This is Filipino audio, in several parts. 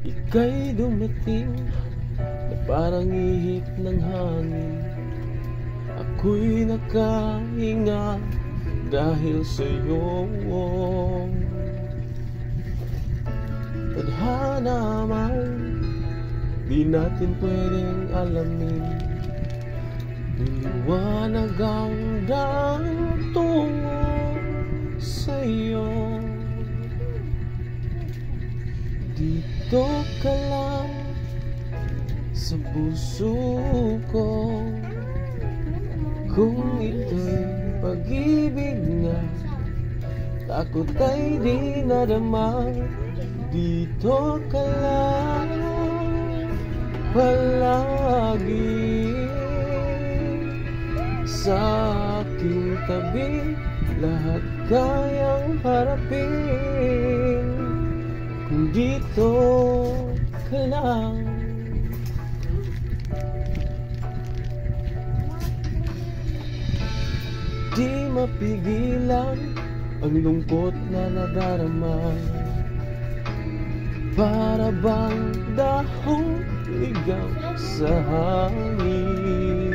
Ika'y dumating na parang ihip ng hangin. Ako'y nakahinga dahil sa'yo. Tadhana man, di natin pwedeng alamin. Niliwanag ang daan tungo sa'yo. Dito ka lang sa puso ko. Kung ito'y pag-ibig nga, takot ay di nadama. Dito ka lang palagi sa aking tabi. Lahat kayang harapin kung dito ka lang. Di mapigilan ang lungkot na nadarama. Para bang dahong ligaw sa hangin.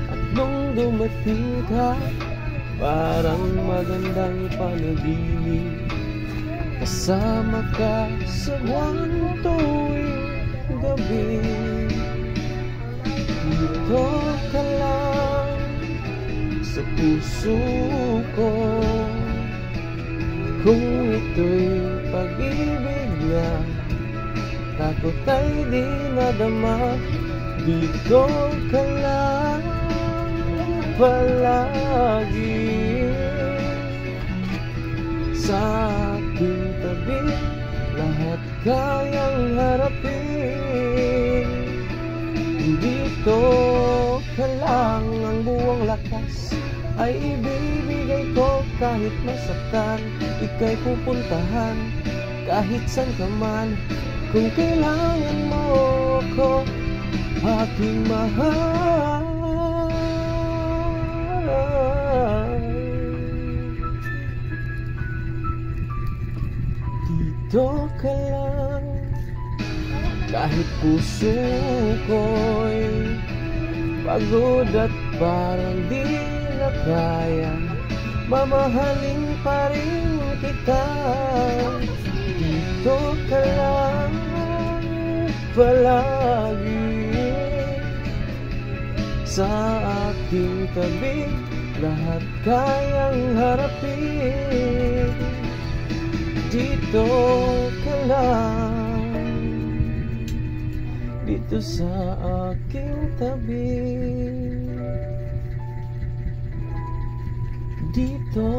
At nung dumating ka, parang magandang panaginip. Kasama ka sa buwan tuwing gabi. Dito ka lang sa puso ko. Kung ito'y pag-ibig nga, takot ay di nadama. Dito ka lang palagi sa aking tabi. Lahat kayang harapin. Dito ka lang, ang buong lakas ay ibibigay ko. Kahit masaktan, ika'y pupuntahan kahit saan ka man. Kung kailangan mo ko, aking mahal. Dito ka lang, kahit puso ko'y pagod at parang di na kaya. Mamahalin pa rin kita. Dito ka lang palagi sa aking tabi. Lahat kayang harapin. Dito ka lang, dito sa aking tabi. Dito